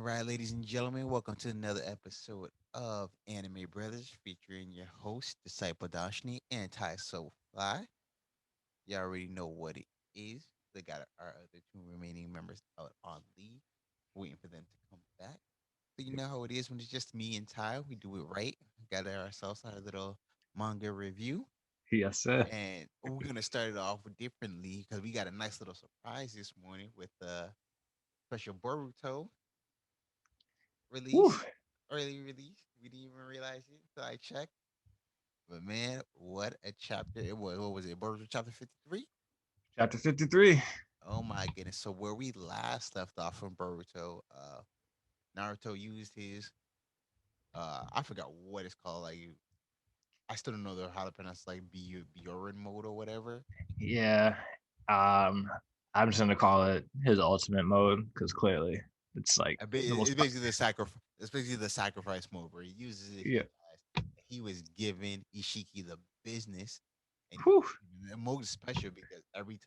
right, ladies and gentlemen, welcome to another episode of Anime Brothers featuring your host, DiscipleDashni and TySoFly. You already know what it is. They got our other two remaining members out on leave, waiting for them to come back. So you know how it is when it's just me and Ty. We do it right. Got ourselves our little manga review. Yes, sir. And we're gonna start it off differently because we got a nice little surprise this morning with the special Boruto Whew. release, early release. We didn't even realize it until I checked. But man, what a chapter it was. What was it? Boruto chapter 53? Chapter 53. Oh my goodness. So where we last left off from Boruto, Naruto used his I forgot what it's called. Like I still don't know how to pronounce like Biorin mode or whatever. Yeah. Um, I'm just gonna call it his ultimate mode because clearly it's like the It's most. basically the sacrifice. It's basically the sacrifice mode where he uses it. He Yeah. dies. He was giving Ishiki the business, and Whew. the mode is special because any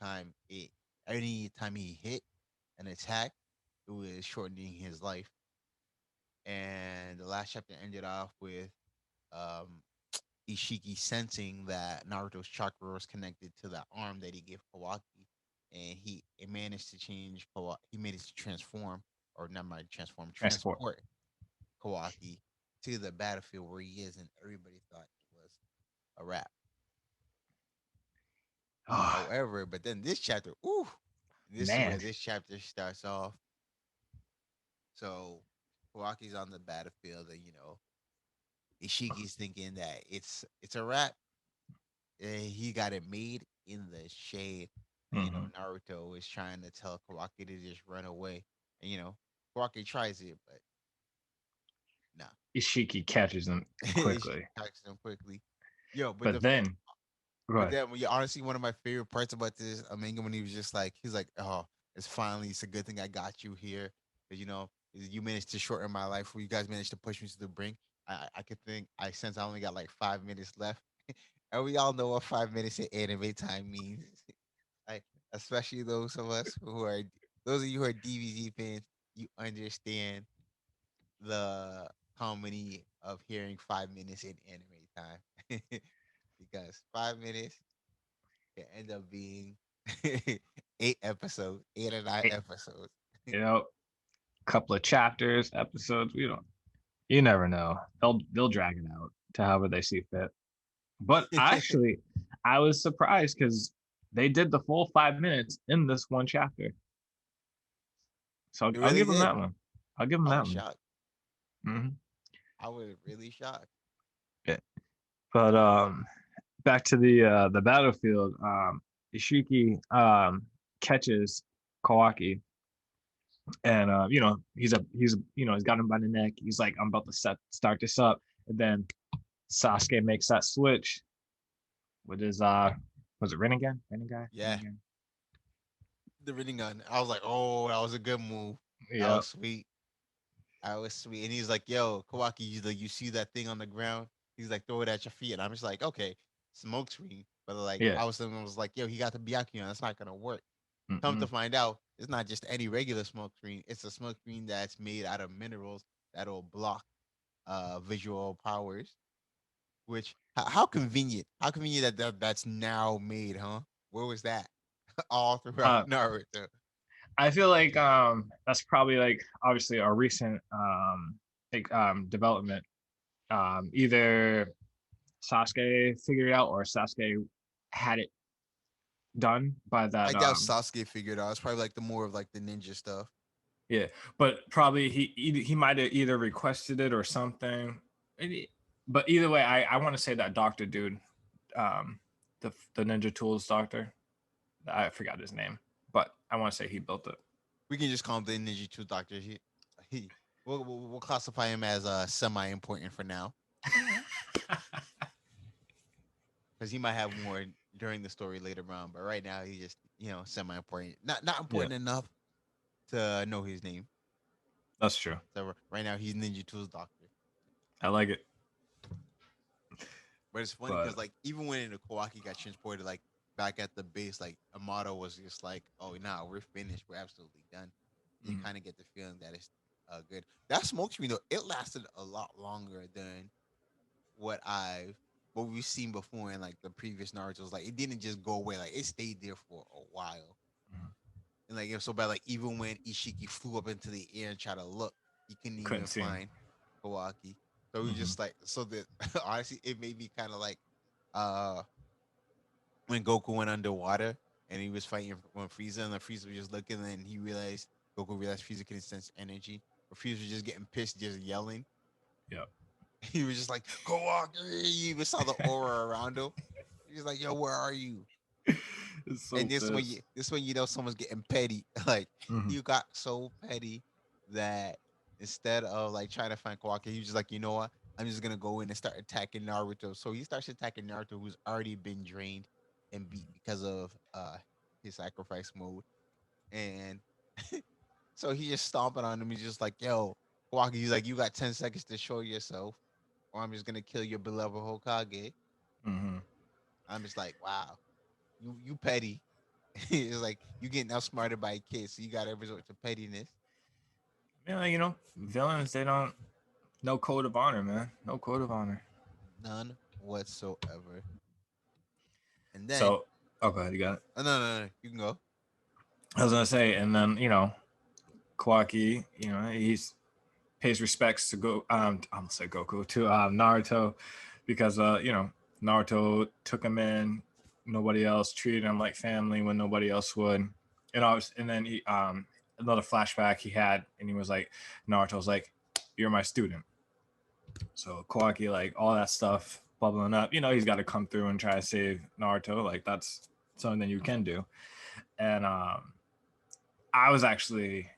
time he hit an attack, it was shortening his life. And the last chapter ended off with um, Ishiki sensing that Naruto's chakra was connected to the arm that he gave Kawaki, and it managed to change Kawaki. He managed to transform, or not mind transform, Transport. transport Kawaki to the battlefield where he is, and everybody thought it was a wrap. Oh However, but then this chapter, ooh, this is where man. this chapter starts off. So Kawaki's on the battlefield, and Ishiki's thinking that it's a wrap. He got it made in the shade. And, Hmm. Naruto is trying to tell Kawaki to just run away. And, Kawaki tries it, but nah. Ishiki catches him Ishiki quickly, attacks him quickly. Yo, but then but right. then honestly, one of my favorite parts about this manga when he was just like, he's like, oh, it's a good thing I got you here. 'Cause, you managed to shorten my life. Where you guys managed to push me to the brink. I could think I sense I only got like 5 minutes left. And we all know what 5 minutes in anime time means. Like, especially those of you who are DBZ fans, you understand the comedy of hearing 5 minutes in anime time. Because 5 minutes can end up being 8 episodes, 8 or 9 episodes. Couple of chapters, episodes. We don't. You never know. They'll drag it out to however they see fit. But actually, I was surprised because they did the full 5 minutes in this one chapter. So I'll, It I'll really give them did. that one. I'll give them I that was one. shocked. Hmm. I was really shocked. Yeah. But back to the battlefield. Ishiki catches Kawaki, and he's got him by the neck. He's like, I'm about to start this up, and then Sasuke makes that switch with his was it Rinnegan? Rinnegan? Yeah, Rinnegan? the reading gun. I was like, oh, that was a good move. That Yep. was sweet. That was sweet. And he's like, yo, Kawaki, you see that thing on the ground? He's like, throw it at your feet. And I'm just like, okay, smoke screen. But like, Yeah. I was like, yo, he got the Byakugan. That's not gonna work. Come to Mm-mm. find out, it's not just any regular smoke screen. It's a smoke screen that's made out of minerals that'll block visual powers. Which how convenient? How convenient that's now made, huh? Where was that? All throughout Uh, Naruto. I feel like that's probably like obviously a recent development. Either Sasuke figured it out or Sasuke had it done by I that doubt Sasuke figured out. It's probably like the more of like the ninja stuff. yeah, but probably he might have either requested it or something. But either way, I want to say that doctor dude, um, the Ninja Tools doctor, I forgot his name, but I want to say he built it. We can just call him the Ninja Two Doctor. He we'll classify him as semi important for now because he might have more during the story later on. But right now he's just semi important, not Yeah, important enough to know his name. that's true. So right now he's Ninja Two's doctor. I like it, But it's funny but because like even when the Kawaki got transported like back at the base, like Amato was just like, "Oh, nah, we're finished. We're absolutely done." You mm, kind of get the feeling that it's good. That smoke screen though, it lasted a lot longer than what I've what we've seen before in like the previous Naruto's. Like it didn't just go away. Like it stayed there for a while. Mhm. And like it was so bad. Like even when Ishiki flew up into the air and tried to look, he couldn't You couldn't even see him. find Kawaki. So we Hmm. just like so that honestly it made me kind of like uh when Goku went underwater and he was fighting when Frieza and the Frieza was just looking and he realized Goku realized Frieza couldn't sense energy. But Frieza was just getting pissed, just yelling. Yep. He was just like, Kawaki. You even saw the aura around him. He was like, yo, where are you? It's And so pissed. this when you know someone's getting petty. Like Hmm. he got so petty that instead of like trying to find Kawaki, he was just like, you know what? I'm just gonna go in and start attacking Naruto. So he starts attacking Naruto, who's already been drained and beat because of his sacrifice mode. And so he just stomping on him. He's just like, yo, Kawaki, he's like, you got 10 seconds to show yourself, or I'm just gonna kill your beloved Hokage. Hmm. I'm just like, wow, you petty. It's like you getting outsmarted by a kid, so you got to resort to pettiness. Yeah, villains, they don't, no code of honor, man. No code of honor. None whatsoever. And then, So, oh, go ahead. You got it. oh, no, no, no, you can go. I was gonna say, and then Kawaki, he's pays respects to I'm gonna say Goku to Naruto, because Naruto took him in. Nobody else treated him like family when nobody else would. And then he another flashback he had, and he was like, Naruto's like, "You're my student." So Kawaki, like all that stuff bubbling up, he's got to come through and try to save Naruto. Like that's something that you can do. And I was actually,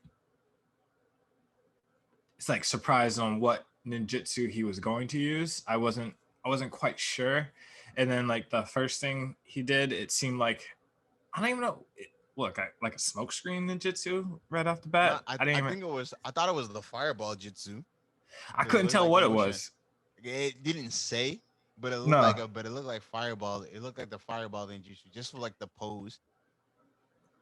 it's like surprised on what ninjutsu he was going to use. I wasn't quite sure. And then like the first thing he did, it seemed like, I don't even know. Like a smoke screen ninjutsu right off the No, bat. I didn't I even. think it was. I thought it was the fireball jutsu I because it couldn't looked tell like a what it motion. was. It didn't say, but No. it looked like fireball. It looked like the fireball in jutsu, just for like the pose.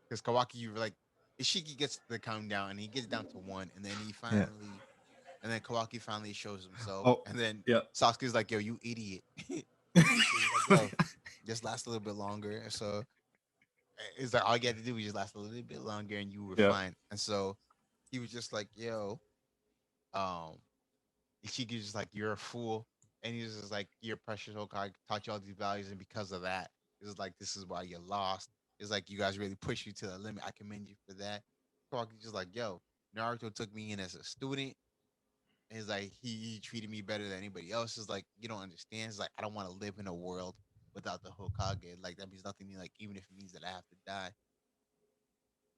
Because Kawaki, you were like, Ishiki gets the countdown and he gets down to one, and then Yeah. and then Kawaki finally shows himself, Oh. and then Yeah. Sasuke's like, "Yo, you idiot!" He's like, "Yo, just last a little bit longer." So it's like all you had to do was just last a little bit longer, and you were Yeah. fine. And so he was just like, "Yo, um," Ishiki's just like, "You're a fool," and he's just like, "Your precious Hokage taught you all these values, and because of that, it's like this is why you lost. It's like you guys really push you to the limit. I commend you for that." Kawaki's just like, "Yo, Naruto took me in as a student. And he's like, he treated me better than anybody else. Is like, you don't understand. It's like, I don't want to live in a world without the Hokage. Like, that means nothing to me. Like, even if it means that I have to die."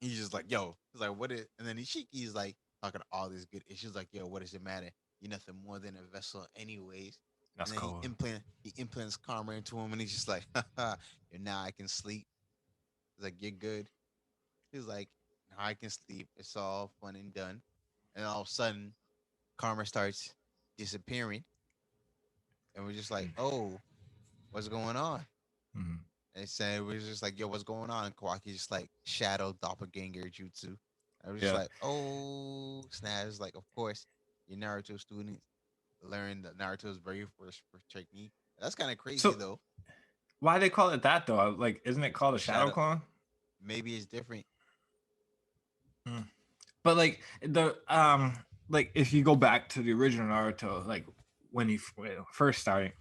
He's just like, yo, he's like, what is, and then Ishiki's like talking all this good. It's just like, yo, what does it matter? You're nothing more than a vessel, anyways. That's And then cold. he implants karma into him, and he's just like, haha, and now I can sleep. He's like, you're good. He's like, now I can sleep. It's all fun and done. And all of a sudden, karma starts disappearing, and we're just like, oh, what's going on? Hmm. And said we was just like, yo, what's going on? And Kawaki just like shadow doppelganger jutsu. I was just Yeah. like, oh snap. It's like, of course, your Naruto students learned that Naruto's very first technique. That's kind of crazy So though. why they call it that though? Like, isn't it called a shadow Shadow, clone? maybe it's different. Mm. But like if you go back to the original Naruto, like when he first started,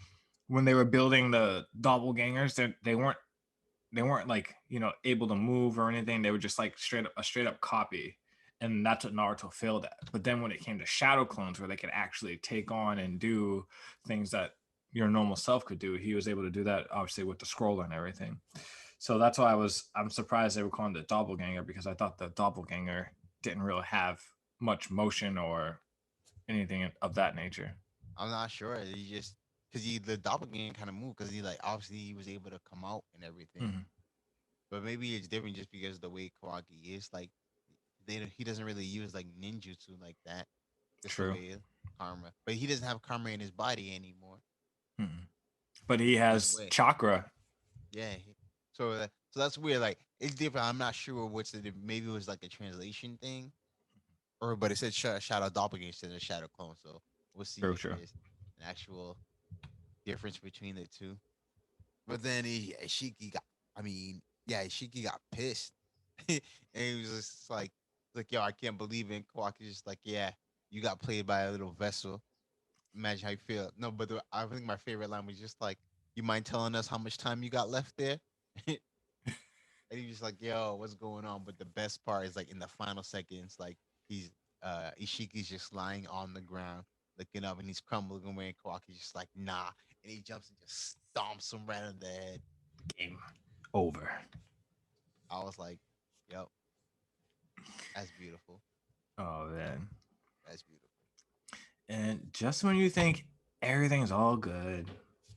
when they were building the doppelgangers, they weren't like able to move or anything. They were just like straight up copy, and that's what Naruto failed at. But then when it came to shadow clones, where they could actually take on and do things that your normal self could do, he was able to do that obviously with the scroll and everything. So that's why I'm surprised they were calling it doppelganger, because I thought the doppelganger didn't really have much motion or anything of that nature. I'm not sure. He just because he the doppelganger kind of moved because he like obviously he was able to come out and everything. Mm-hmm. But maybe it's different just because the way Kawaki is like he doesn't really use like ninjutsu like that. Just the True. way karma. But he doesn't have karma in his body anymore. Mm-hmm. But he His has way. chakra. Yeah. So that's weird. Like it's different. I'm not sure what's the maybe it was like a translation thing. or but it said shadow doppelganger instead of shadow clone. So we'll see True, if true. there's an actual difference between the two. But then Ishiki got, I mean, yeah, Ishiki got pissed, and he was just like, yo, I can't believe it. Kawaki's just like, yeah, you got played by a little vessel. Imagine how you feel. No, but I think my favorite line was just like, you mind telling us how much time you got left there? And he was like, "Yo, what's going on?" But the best part is like in the final seconds, like he's Ishiki's just lying on the ground, looking up, and he's crumbling away. And Kawaki's just like, "Nah," and he jumps and just stomps him right on the head. Game over. I was like, "Yep, that's beautiful. Oh man. That's beautiful." And just when you think everything's all good,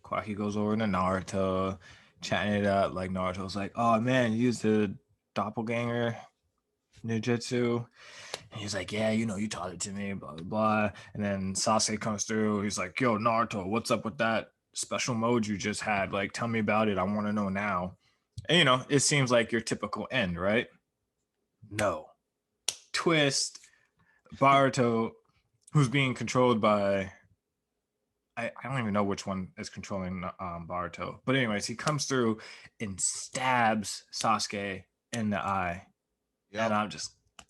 Kwaki goes over to Naruto, chatting it up. Like Naruto's like, "Oh man, you used the doppelganger ninjutsu." And he's like, "Yeah, you know, you taught it to me." Blah blah blah. And then Sasuke comes through. He's like, "Yo, Naruto, what's up with that special mode you just had? Like, tell me about it. I want to know now." And you know, it seems like your typical end, right? No twist. Baruto, who's being controlled by I don't even know which one is controlling Baruto. But anyways, he comes through and stabs Sasuke in the eye, and Yep.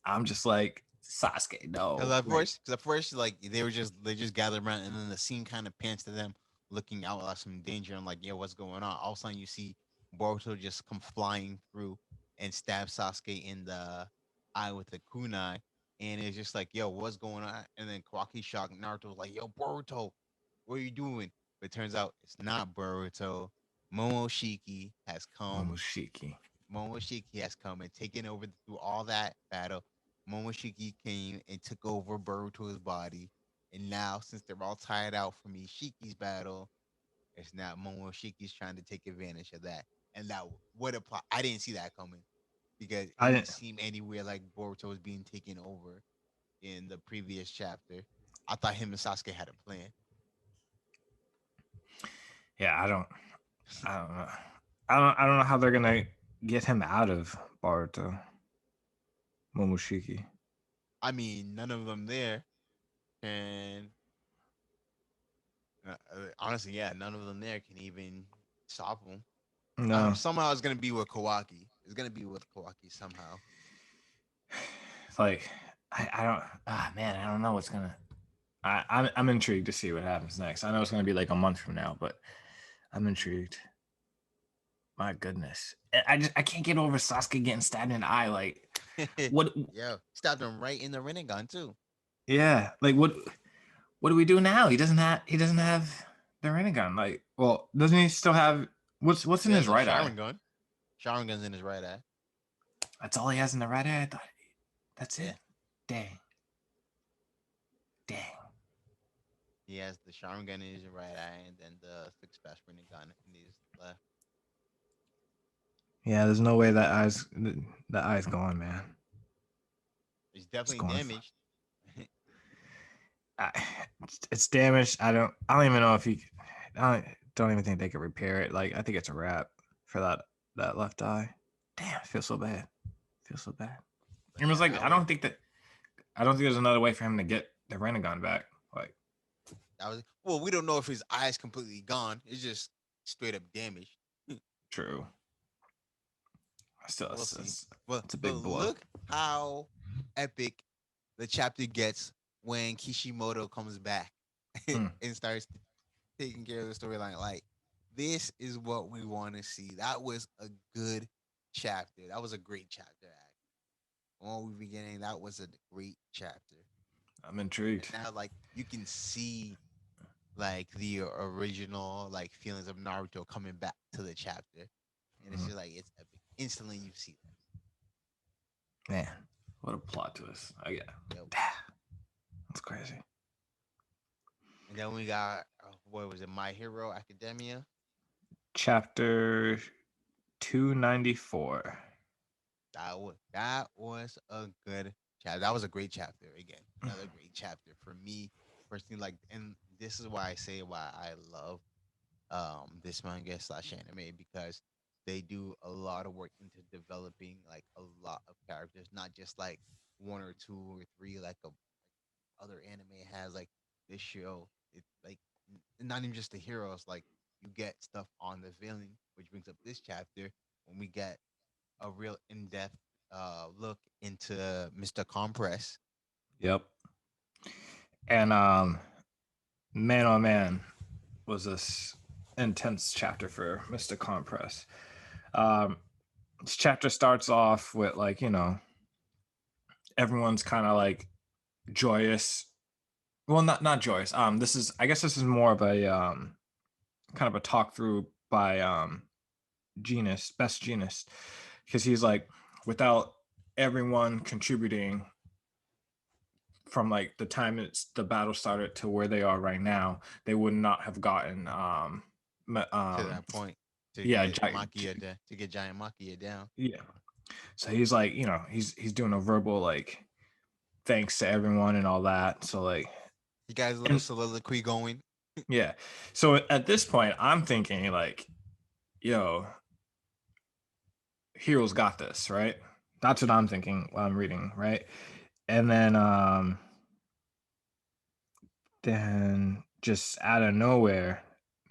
I'm just like Sasuke, Because no, at like first, because at first, like they just gathered around, and then the scene kind of pans to them looking out like some danger, and like, yeah, what's going on? All of a sudden, you see Boruto just come flying through and stab Sasuke in the eye with the kunai, and it's just like, yo, what's going on? And then Kawaki shocked Naruto was like, yo, Boruto, what are you doing? But it turns out it's not Boruto. Momoshiki has come. Momoshiki. Momoshiki has come and taken over through all that battle. Momoshiki came and took over Boruto's body. And now, since they're all tired out from Ishiki's battle, it's now Momoshiki's trying to take advantage of that. And that, what a plot. I didn't see that coming because it I didn't didn't. seem anywhere like Boruto was being taken over in the previous chapter. I thought him and Sasuke had a plan. Yeah, I don't know. I don't know how they're gonna get him out of Baruto. Momoshiki. I mean, none of them there. And honestly, yeah, none of them there can even stop him. No, Somehow it's gonna be with Kawaki. It's gonna be with Kawaki somehow. it's like I don't. Ah, man, I don't know what's gonna. I'm intrigued to see what happens next. I know it's gonna be like a month from now, but I'm intrigued. My goodness, I can't get over Sasuke getting stabbed in the eye. Like what? Yeah, stabbed him right in the Rinnegan too. Yeah, like what do we do now? He doesn't have the Rinnegan. Like, well, doesn't he still have what's in He has his the right eye? Sharingan. Sharingan's in his right eye. That's all he has in the right eye. I thought that's Yeah, it. Dang, dang. he has the Sharingan in his right eye, and then the six patch Rinnegan in his left. Yeah, there's no way that eye's gone, man. It's It's definitely gone. For, damaged. I, it's damaged. I don't even know if he. Don't even think they could repair it. Like I think it's a wrap for that left eye. Damn, I feel so bad. I feel so bad. But It was yeah, like I don't think there's another way for him to get the Renegon back. Like that was well. We don't know if his eye's completely gone. It's just straight up damaged. true. Still, We'll see. it's, Well, it's a but big blow. look how epic the chapter gets when Kishimoto comes back Hmm. and starts taking care of the storyline. Like, this is what we want to see. That was a good chapter. That was a great chapter. When we beginning, that was a great chapter. I'm And intrigued. now, like, you can see like the original like feelings of Naruto coming back to the chapter, and it's Hmm. just like it's epic. Instantly, you see Man, what a plot twist! I yeah, that. Yep. that's crazy. And then we got what was it? My Hero Academia. Chapter 294. That was a good chapter. That was a great chapter. Again, another great chapter for me. Personally, like, and this is why I say why I love this manga slash anime because they do a lot of work into developing like a lot of characters, not just like one or two or three like a other anime has. Like this show, it's like not even just the heroes. Like you get stuff on the villain, which brings up this chapter when we get a real in depth look into Mr. Compress. Yep. And man, oh man, was this intense chapter for Mr. Compress. Um, this chapter starts off with like everyone's kind of like joyous. Well, not joyous. This is I guess this is more of a kind of a talk through by Genus, best Genus, because he's like without everyone contributing from like the time it's the battle started to where they are right now, they would not have gotten To that point to yeah get Makia to get Giant Makia down. yeah. So he's like he's doing a verbal like thanks to everyone and all that. So like You guys a little and soliloquy going. yeah. So at this point, I'm thinking like, yo, Heroes got this, right? That's what I'm thinking while I'm reading, right? And then just out of nowhere,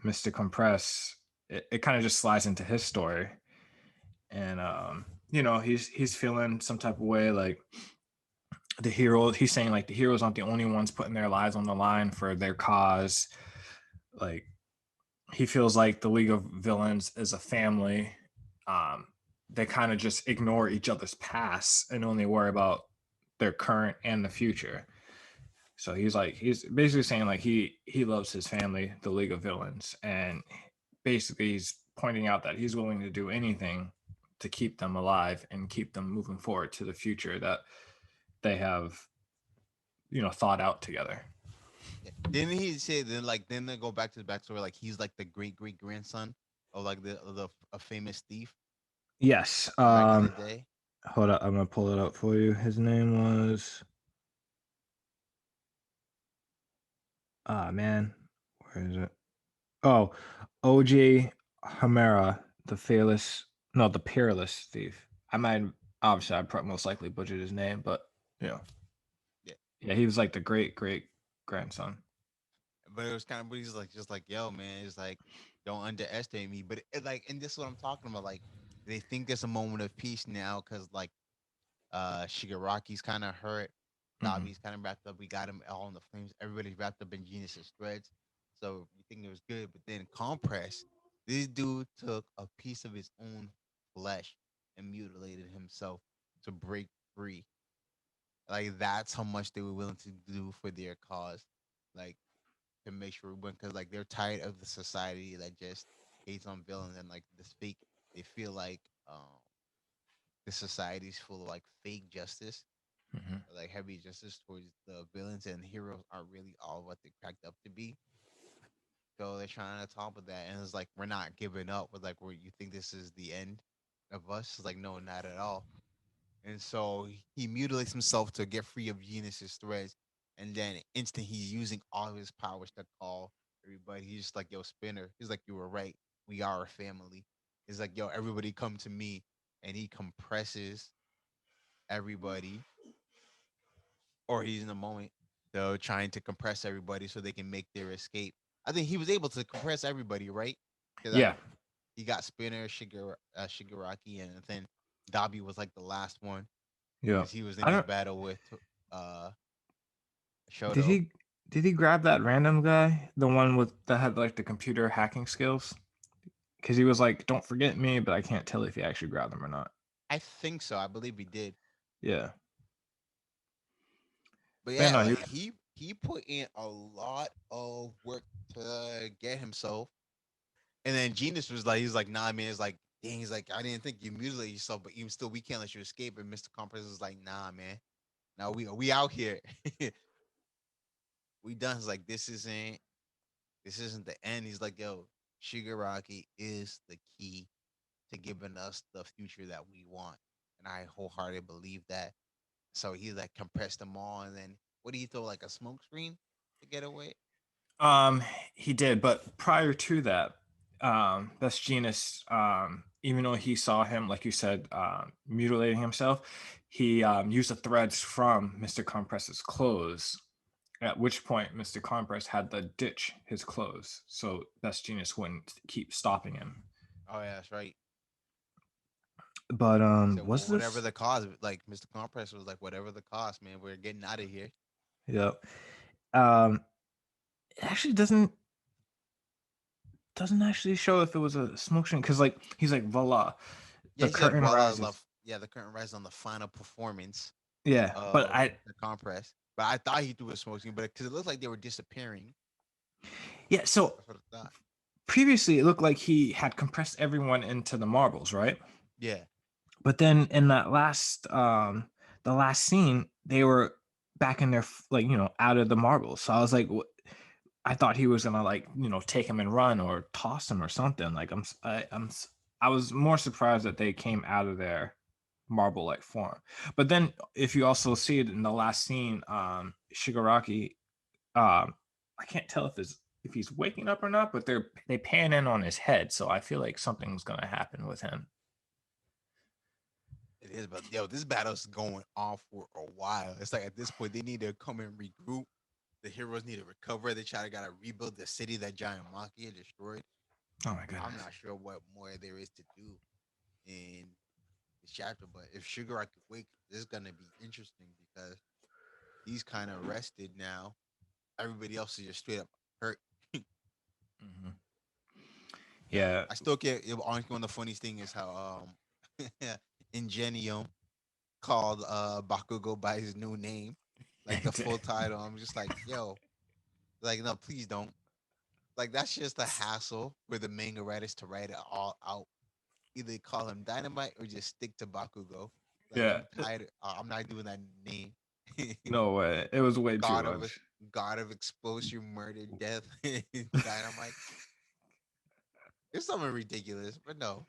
Mr. Compress, it kind of just slides into his story. And he's feeling some type of way like the hero he's saying like the heroes aren't the only ones putting their lives on the line for their cause. Like he feels like the League of Villains is a family. Um, they kind of just ignore each other's past and only worry about their current and the future. So he's basically saying like he loves his family, the League of Villains, and basically he's pointing out that he's willing to do anything to keep them alive and keep them moving forward to the future that they have thought out together. Yeah. Didn't he say then like then they go back to the backstory like he's like the great grandson of like the a famous thief Yes. back in the day? Hold up, I'm gonna pull it up for you. His name was man, where is it? Oh, OJ Hamera, the fearless, no, the peerless thief. I might obviously I probably most likely butchered his name, but you know, Yeah. yeah, he was like the great grandson. But it was kind of but he's like just like yo man, it's like don't underestimate me. But like and this is what I'm talking about. Like they think there's a moment of peace now because like Shigaraki's kind of hurt. Mm-hmm. Dabi's kind of wrapped up. We got him all in the flames. Everybody's wrapped up in Genius's threads. So you think it was good, but then Compress, this dude took a piece of his own flesh and mutilated himself to break free. Like that's how much they were willing to do for their cause. Like to make sure we win because like they're tired of the society that just hates on villains and like this fake. They feel like the society's full of like fake justice, Mm-hmm. like heavy justice towards the villains, and heroes aren't really all what they cracked up to be. So they're trying to top of that, and it's like we're not giving up. We're like, where you think this is the end of us? It's like no, not at all. And so he mutilates himself to get free of Venus's threads, and then instant he's using all of his powers to call everybody. He's just like, yo, Spinner. He's like, you were right. We are a family. He's like, yo, everybody come to me, and he compresses everybody, or he's in the moment though trying to compress everybody so they can make their escape. I think he was able to compress everybody, right? Because Yeah, he got Spinner, Shigaraki, and then Dabi was like the last one yeah. because he was in I his don't. battle with uh Did Shoto. he grab that random guy, the one with that had like the computer hacking skills? Because he was like, "Don't forget me," but I can't tell if he actually grabbed them or not. I think so. I believe he did. Yeah, But but yeah, no, like he put in a lot of work to get himself. And then Genius was like, he's like, nah, man. It's like, dang, he's like, I didn't think you mutilated yourself, but even still, we can't let you escape. And Mr. Compress is like, nah, man. Now we out here. We done. He's like, this isn't the end. He's like, yo, Shigaraki is the key to giving us the future that we want. And I wholeheartedly believe that. So he like compressed them all, and then what do you throw like a smoke screen to get away? um, he did. But prior to that, that's Genus. even though he saw him, like you said, mutilating himself, he used the threads from Mr. Compress's clothes. At which point, Mr. Compress had to ditch his clothes, so Best Genius wouldn't keep stopping him. Oh yeah, that's right. But He said, was "Well, whatever this? the cost." Like Mr. Compress was like, "Whatever the cost, man, we're getting out of here." Yeah. Um, it actually doesn't actually show if it was a smoke screen because like he's like voila, Yeah, the he said, curtain "Voila, rises. yeah, the curtain rises on the final performance Yeah, but of I Mr. Compress." But I thought he threw a smoke screen, but because it looked like they were disappearing, yeah. So that's what I thought. previously it looked like he had compressed everyone into the marbles, right? Yeah, But then in that the last scene, they were back in their like out of the marbles. So I was like, I thought he was gonna like take him and run or toss him or something. Like I was more surprised that they came out of their marble like form. But then if you also see it in the last scene, Shigaraki, I can't tell if he's waking up or not, but they pan in on his head, so I feel like something's gonna happen with him. it is. But yo, this battle's going on for a while. It's like at this point they need to come and regroup. The heroes need to recover. They try to gotta rebuild the city that Giant Maki destroyed. Oh my I'm goodness. not sure what more there is to do in this chapter, but if Shigaraki wakes, this is gonna be interesting because he's kind of rested now. Everybody else is just straight up hurt. Mm-hmm. Yeah, Yeah. I still can't. Honestly, one of the funniest thing is how Ingenium called Bakugo by his new name, like the full title. I'm just like, yo, like no, please don't. Like that's just a hassle for the manga writers to write it all out. Either call him Dynamite or just stick to Bakugo. Like Yeah. I'm tired. I'm not doing that name. No way. It was way too God of much. God of explosion, murder, death, dynamite. It's something ridiculous, but no.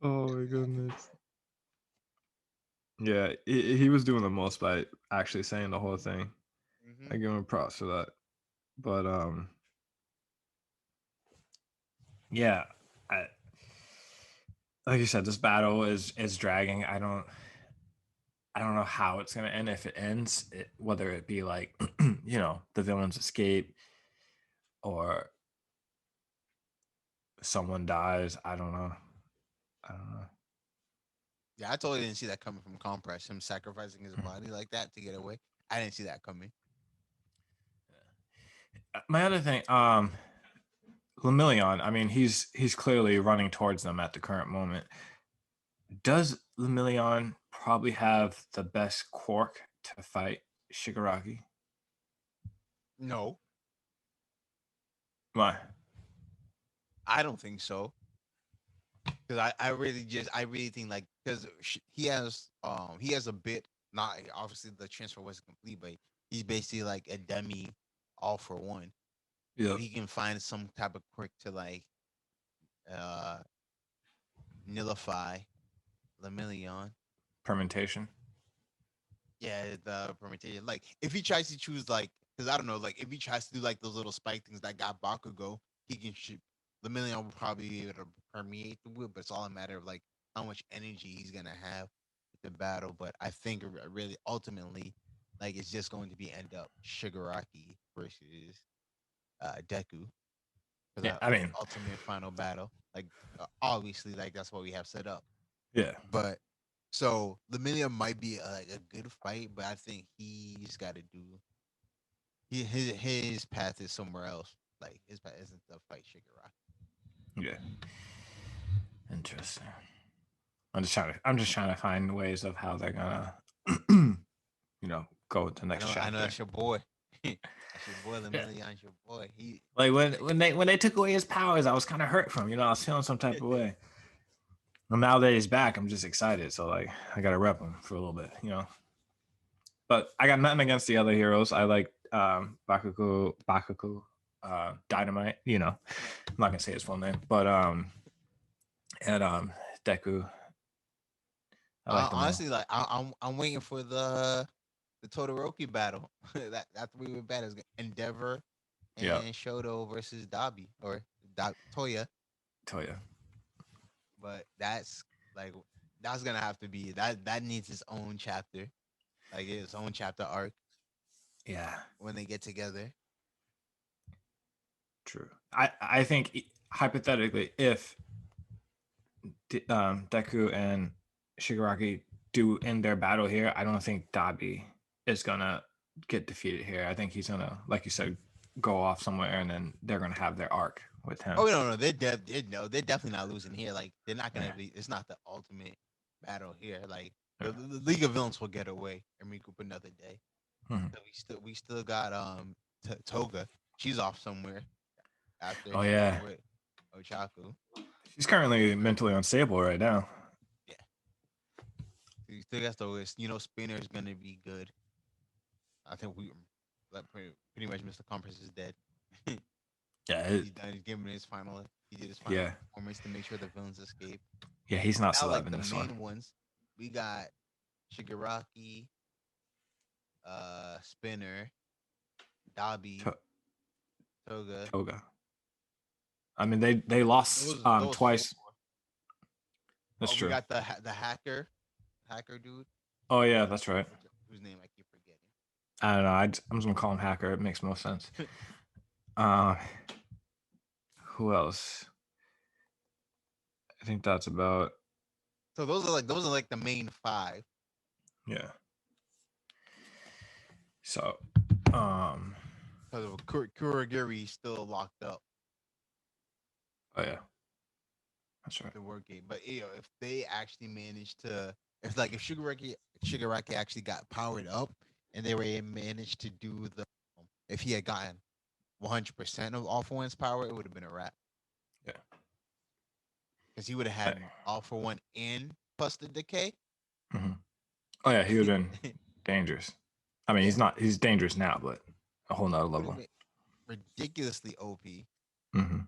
Oh my goodness. Yeah, he was doing the most by actually saying the whole thing. Mm-hmm. I give him props for that. But yeah, I, like you said, this battle is dragging. I don't know how it's gonna end if it ends. Whether it be like the villains escape or someone dies. I don't know. I don't know. Yeah, I totally didn't see that coming from Compress. Him sacrificing his body like that to get away. I didn't see that coming. My other thing, Lemillion. I mean, he's clearly running towards them at the current moment. Does Lemillion probably have the best quirk to fight Shigaraki? No, Why? I don't think so. Because I really think like because he has a bit, not obviously the transfer wasn't complete, but he's basically like a dummy all for one. So Yep. he can find some type of quirk to like uh nullify Lemillion. Permutation. Yeah, the permutation. Like if he tries to choose like, because I don't know, like if he tries to do like those little spike things that got Bakugo, he can shoot. The million will probably be able to permeate the wood, but it's all a matter of like how much energy he's gonna have with the battle. But I think really ultimately, like it's just going to be end up Shigaraki versus Deku for Yeah, the I mean, ultimate final battle. Like obviously, like that's what we have set up. yeah, But so the million might be like a good fight, but I think he's got to do his path is somewhere else. Like his path isn't to fight Shigaraki. yeah. Interesting. I'm just trying to find ways of how they're gonna, go with the next I know chapter. that's your boy. That's your boy. The Yeah. million's your boy. He Like when they took away his powers, I was kind of hurt from. I was feeling some type of way. Well, now that he's back, I'm just excited. So like, I gotta rep him for a little bit. But I got nothing against the other heroes. I like Bakugo, Dynamite. I'm not gonna say his full name, but and Deku. I like them all. honestly like I'm waiting for the Todoroki battle. That three way battle is Endeavor Yeah, and Shoto versus Dabi or Toya. tell you. But like that's gonna have to be that needs its own chapter, like its own chapter arc Yeah, when they get together. true. I think hypothetically, if Deku and Shigaraki do end their battle here, I don't think Dabi is gonna get defeated here. I think he's gonna, like you said, go off somewhere, and then they're gonna have their arc with him. Oh no, they're definitely not losing here. Like they're not gonna Yeah, be. It's not the ultimate battle here. Like yeah. the League of Villains will get away and recoup another day. Mhm. So we still got Toga. She's off somewhere after Oh she yeah, went with Ochaku. she's currently mentally unstable right now. Yeah, we still got those. Spinner's gonna be good. I think we like pretty much Mr. Compass is dead. Yeah, He's done. He's giving his final. He did his final yeah, performance to make sure the villains escape. yeah. He's not Now, like surviving the this one. main ones, we got Shigaraki, Spinner, Dabi, To- Toga. Toga. I mean, they lost Those four. twice. That's Oh, we true. got the hacker dude, Oh yeah, that's right. whose name I keep forgetting. I don't know. I'm just gonna call him Hacker. It makes most sense. Uh, who else? I think that's about So those are like the main five. yeah. So, um, Because of Kurogiri still locked up oh yeah, that's right. the work gate. But if they actually managed to, if Shigaraki actually got powered up, and they were managed to do if he had gotten 100% of All For One's power, it would have been a wrap. Yeah. Because he would have I, had All For One and plus the decay. mhm. Oh yeah, he would have been dangerous. I mean, Yeah, he's not. He's dangerous now, but a whole nother would have level. been ridiculously OP. Hmm.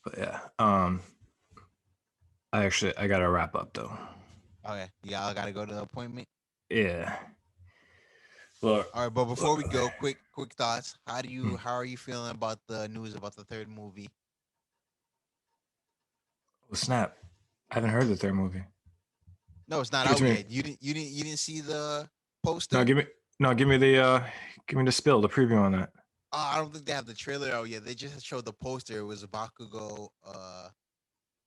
But yeah, I gotta wrap up though. Okay, yeah, I gotta go to the appointment. Yeah. Look, All right, but before look. we go, quick thoughts. Hmm. How are you feeling about the news about the third movie? Oh, snap! I haven't heard the third movie. No, it's not Give it to out me. yet. You didn't see the No, poster? give me. No, give me the spill, the preview on that. I don't think they have the trailer out yet. They just showed the poster. It was Bakugo,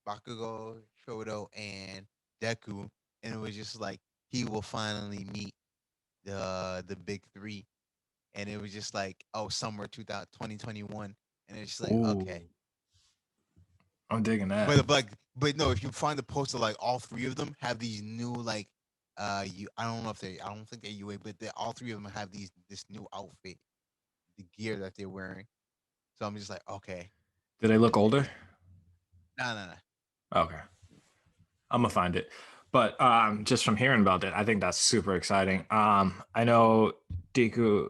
Shoto, and Deku, and it was just like he will finally meet the big three, and it was just like summer 2021, and it's just like Ooh, okay, I'm digging that. but no, if you find the poster, like all three of them have these new like you I don't think they're UA, but all three of them have this new outfit, the gear that they're wearing. So I'm just like okay, Did they look older? no. Okay, I'm gonna find it. But just from hearing about it, I think that's super exciting. I know Deku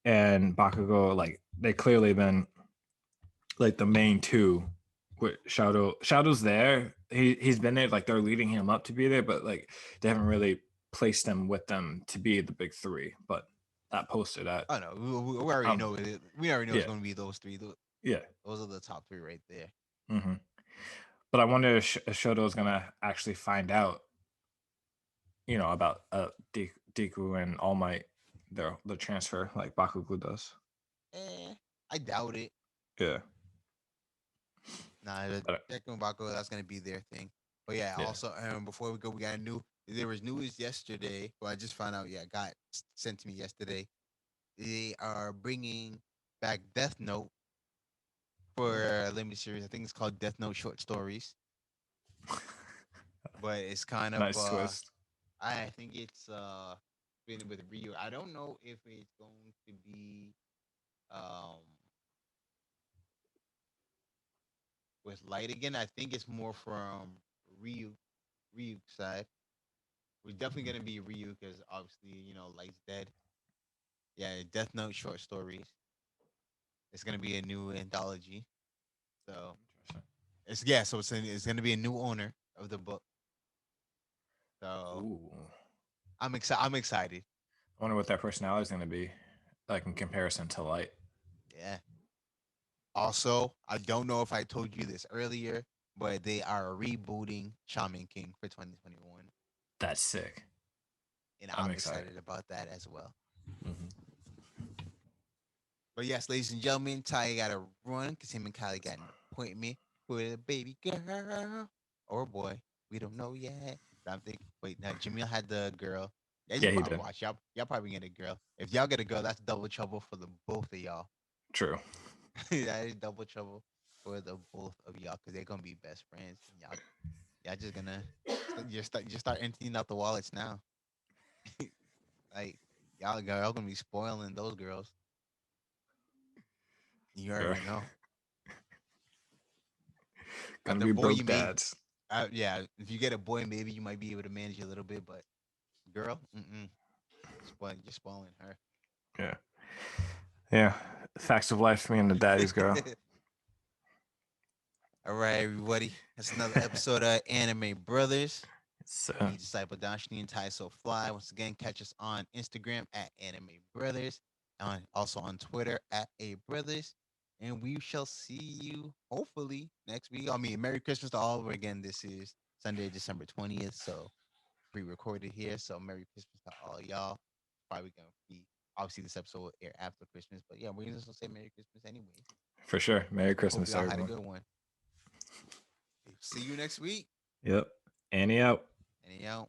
and Bakugo, like they clearly been like the main two. With Shadow's there. He's been there. Like they're leading him up to be there, but like they haven't really placed him with them to be the big three. But that poster, that Oh no, we already um know it. We already know it's yeah, going to be those three. yeah. Those are the top three right there. Hmm. But I wonder if Shoto's gonna actually find out, about Deku and All Might, the transfer like Bakugo does. I doubt it. Yeah, Nah, the but Deku and Bakugo, that's gonna be their thing. But yeah, yeah. also before we go, we got a new. There was news yesterday. Well, I just found out. Yeah, got sent to me yesterday. They are bringing back Death Note for a limited series. I think it's called Death Note Short Stories. But it's kind of Nice twist. I think it's been with Ryu. I don't know if it's going to be um with Light again. I think it's more from Ryu side. We're definitely gonna be Ryu because obviously Light's dead. Yeah, Death Note short stories. It's gonna be a new anthology. So Interesting. it's gonna be a new owner of the book. So Ooh, I'm excited. I wonder what that personality is gonna be like in comparison to Light. Yeah. Also, I don't know if I told you this earlier. but they are rebooting Shaman King for 2021, That's sick. and I'm I'm excited. excited about that as well. Hmm. But yes, ladies and gentlemen, Ty got to run because him and Kylie got an appointment with a baby girl or boy. We don't know yet. But I'm thinking, wait, now Jamil had the girl. Yeah, you Yeah, he probably did. watch. Y'all probably get a girl. If y'all get a girl, that's double trouble for the both of y'all. True. That is double trouble for the both of y'all because they're gonna be best friends. And y'all just gonna just start emptying out the wallets now. Like y'all gonna be spoiling those girls. You We're already know. gonna The be boy, broke you may dads. yeah, if you get a boy, maybe you might be able to manage a little bit, but girl, you're spoiling her. Yeah. Yeah. Facts of life, me and the daddy's girl. All right, everybody. That's another episode of Anime Brothers. So, Me, DiscipleDashni and TySoFly. Once again, catch us on Instagram at Anime Brothers, and also on Twitter at A Brothers. And we shall see you hopefully next week. I mean, Merry Christmas to all over again. This is Sunday, December 20th. So pre-recorded here. So Merry Christmas to all y'all. Probably gonna be obviously this episode will air after Christmas, but yeah, we're just gonna say Merry Christmas anyways. for sure. Merry Hope Christmas, y'all had a everyone. good one. See you next week. Yep. Annie out. And out.